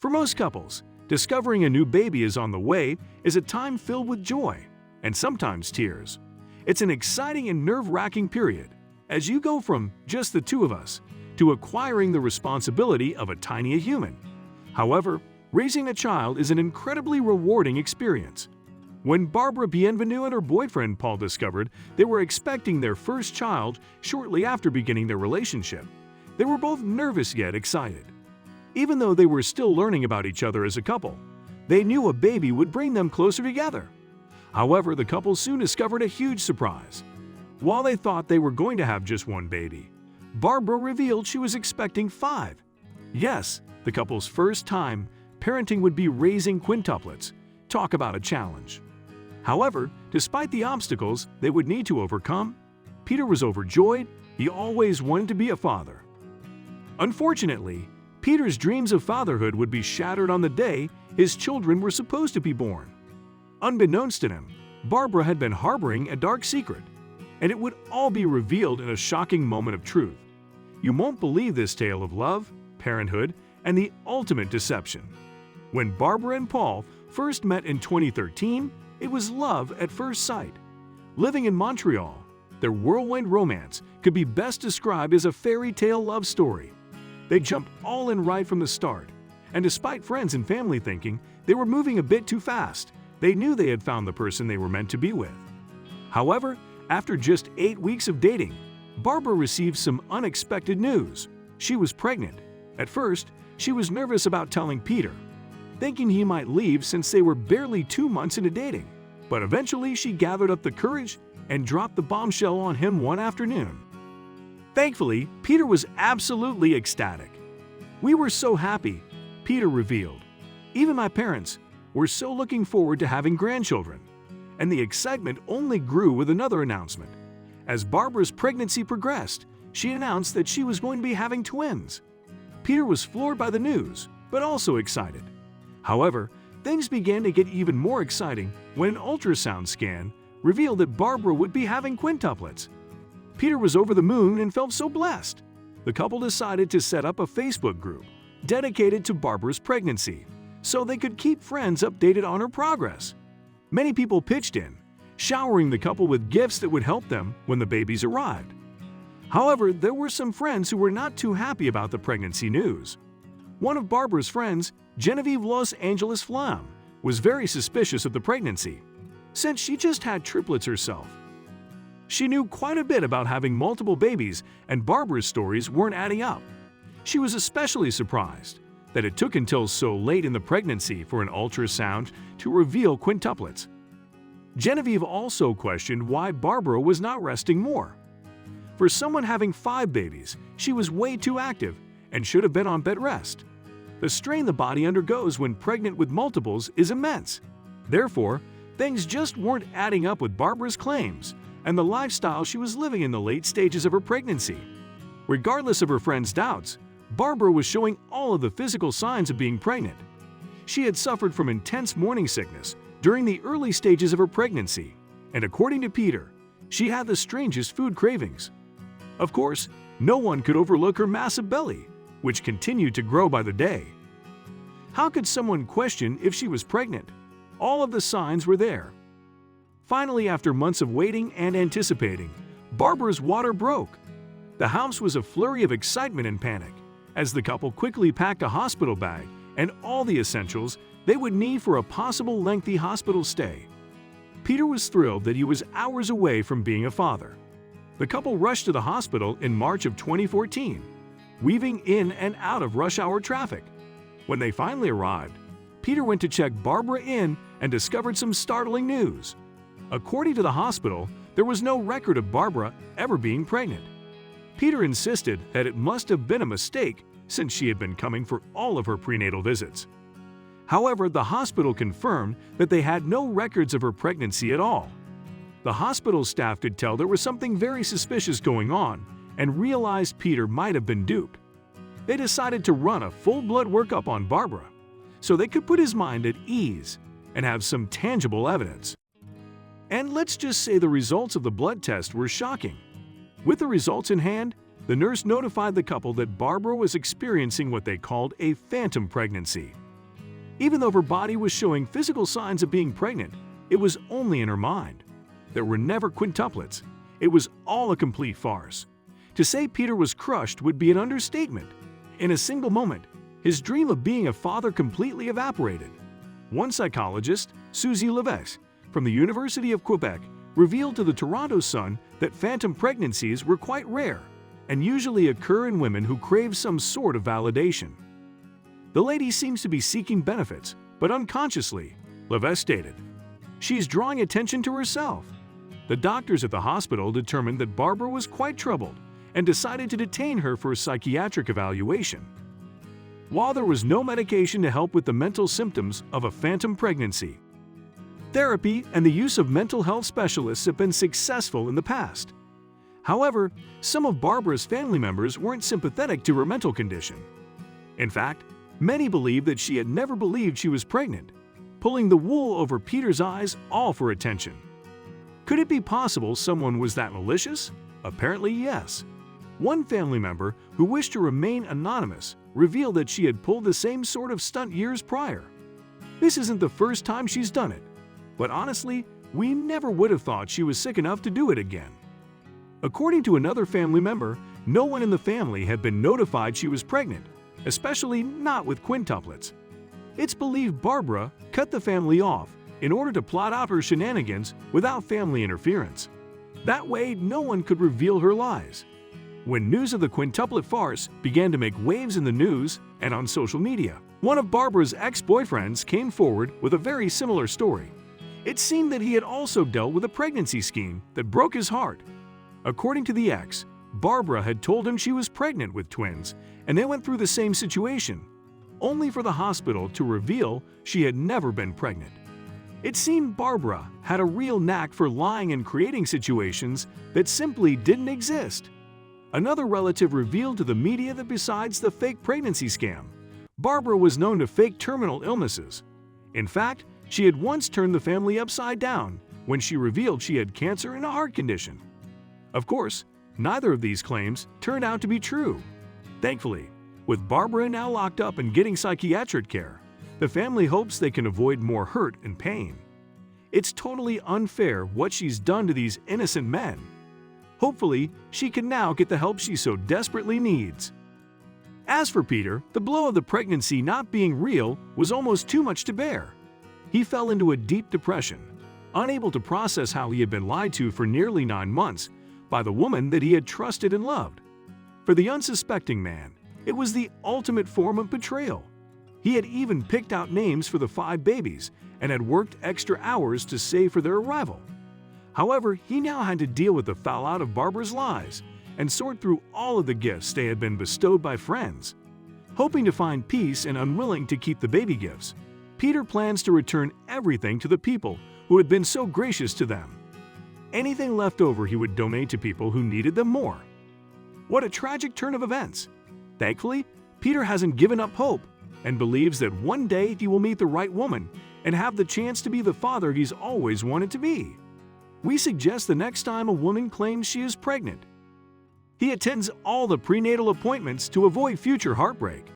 For most couples, discovering a new baby is on the way is a time filled with joy and sometimes tears. It's an exciting and nerve-wracking period as you go from just the two of us to acquiring the responsibility of a tiny human. However, raising a child is an incredibly rewarding experience. When Barbara Bienvenue and her boyfriend Paul discovered they were expecting their first child shortly after beginning their relationship, they were both nervous yet excited. Even though they were still learning about each other as a couple, they knew a baby would bring them closer together. However, the couple soon discovered a huge surprise. While they thought they were going to have just one baby, Barbara revealed she was expecting 5. Yes, the couple's first time parenting would be raising quintuplets. Talk about a challenge. However, despite the obstacles they would need to overcome, Peter was overjoyed. He always wanted to be a father. Unfortunately, Peter's dreams of fatherhood would be shattered on the day his children were supposed to be born. Unbeknownst to him, Barbara had been harboring a dark secret, and it would all be revealed in a shocking moment of truth. You won't believe this tale of love, parenthood, and the ultimate deception. When Barbara and Paul first met in 2013, it was love at first sight. Living in Montreal, their whirlwind romance could be best described as a fairy tale love story. They jumped all in right from the start, and despite friends and family thinking they were moving a bit too fast, they knew they had found the person they were meant to be with. However, after just 8 weeks of dating, Barbara received some unexpected news. She was pregnant. At first, she was nervous about telling Peter, thinking he might leave since they were barely 2 months into dating. But eventually she gathered up the courage and dropped the bombshell on him one afternoon. Thankfully, Peter was absolutely ecstatic. "We were so happy," Peter revealed. "Even my parents were so looking forward to having grandchildren." And the excitement only grew with another announcement. As Barbara's pregnancy progressed, she announced that she was going to be having twins. Peter was floored by the news, but also excited. However, things began to get even more exciting when an ultrasound scan revealed that Barbara would be having quintuplets. Peter was over the moon and felt so blessed. The couple decided to set up a Facebook group dedicated to Barbara's pregnancy so they could keep friends updated on her progress. Many people pitched in, showering the couple with gifts that would help them when the babies arrived. However, there were some friends who were not too happy about the pregnancy news. One of Barbara's friends, Genevieve Los Angeles Flam, was very suspicious of the pregnancy, since she just had triplets herself. She knew quite a bit about having multiple babies, and Barbara's stories weren't adding up. She was especially surprised that it took until so late in the pregnancy for an ultrasound to reveal quintuplets. Genevieve also questioned why Barbara was not resting more. For someone having 5 babies, she was way too active and should have been on bed rest. The strain the body undergoes when pregnant with multiples is immense. Therefore, things just weren't adding up with Barbara's claims and the lifestyle she was living in the late stages of her pregnancy. Regardless of her friends' doubts, Barbara was showing all of the physical signs of being pregnant. She had suffered from intense morning sickness during the early stages of her pregnancy, and according to Peter, she had the strangest food cravings. Of course, no one could overlook her massive belly, which continued to grow by the day. How could someone question if she was pregnant? All of the signs were there. Finally, after months of waiting and anticipating, Barbara's water broke. The house was a flurry of excitement and panic, as the couple quickly packed a hospital bag and all the essentials they would need for a possible lengthy hospital stay. Peter was thrilled that he was hours away from being a father. The couple rushed to the hospital in March of 2014, weaving in and out of rush hour traffic. When they finally arrived, Peter went to check Barbara in and discovered some startling news. According to the hospital, there was no record of Barbara ever being pregnant. Peter insisted that it must have been a mistake since she had been coming for all of her prenatal visits. However, the hospital confirmed that they had no records of her pregnancy at all. The hospital staff could tell there was something very suspicious going on and realized Peter might have been duped. They decided to run a full blood workup on Barbara so they could put his mind at ease and have some tangible evidence. And let's just say the results of the blood test were shocking. With the results in hand, the nurse notified the couple that Barbara was experiencing what they called a phantom pregnancy. Even though her body was showing physical signs of being pregnant, it was only in her mind. There were never quintuplets. It was all a complete farce. To say Peter was crushed would be an understatement. In a single moment, his dream of being a father completely evaporated. One psychologist, Suzy Leves, from the University of Quebec, revealed to the Toronto Sun that phantom pregnancies were quite rare and usually occur in women who crave some sort of validation. The lady seems to be seeking benefits, but unconsciously, Leves stated. She's drawing attention to herself. The doctors at the hospital determined that Barbara was quite troubled and decided to detain her for a psychiatric evaluation. While there was no medication to help with the mental symptoms of a phantom pregnancy, therapy and the use of mental health specialists have been successful in the past. However, some of Barbara's family members weren't sympathetic to her mental condition. In fact, many believed that she had never believed she was pregnant, pulling the wool over Peter's eyes all for attention. Could it be possible someone was that malicious? Apparently, yes. One family member, who wished to remain anonymous, revealed that she had pulled the same sort of stunt years prior. This isn't the first time she's done it, but honestly, we never would have thought she was sick enough to do it again. According to another family member, no one in the family had been notified she was pregnant, especially not with quintuplets. It's believed Barbara cut the family off in order to plot out her shenanigans without family interference. That way, no one could reveal her lies. When news of the quintuplet farce began to make waves in the news and on social media, one of Barbara's ex-boyfriends came forward with a very similar story. It seemed that he had also dealt with a pregnancy scheme that broke his heart. According to the ex, Barbara had told him she was pregnant with twins, and they went through the same situation, only for the hospital to reveal she had never been pregnant. It seemed Barbara had a real knack for lying and creating situations that simply didn't exist. Another relative revealed to the media that besides the fake pregnancy scam, Barbara was known to fake terminal illnesses. In fact, she had once turned the family upside down when she revealed she had cancer and a heart condition. Of course, neither of these claims turned out to be true. Thankfully, with Barbara now locked up and getting psychiatric care, the family hopes they can avoid more hurt and pain. It's totally unfair what she's done to these innocent men. Hopefully, she can now get the help she so desperately needs. As for Peter, the blow of the pregnancy not being real was almost too much to bear. He fell into a deep depression, unable to process how he had been lied to for nearly 9 months by the woman that he had trusted and loved. For the unsuspecting man, it was the ultimate form of betrayal. He had even picked out names for the 5 babies and had worked extra hours to save for their arrival. However, he now had to deal with the fallout of Barbara's lies and sort through all of the gifts they had been bestowed by friends. Hoping to find peace and unwilling to keep the baby gifts, Peter plans to return everything to the people who had been so gracious to them. Anything left over he would donate to people who needed them more. What a tragic turn of events! Thankfully, Peter hasn't given up hope and believes that one day he will meet the right woman and have the chance to be the father he's always wanted to be. We suggest the next time a woman claims she is pregnant, he attends all the prenatal appointments to avoid future heartbreak.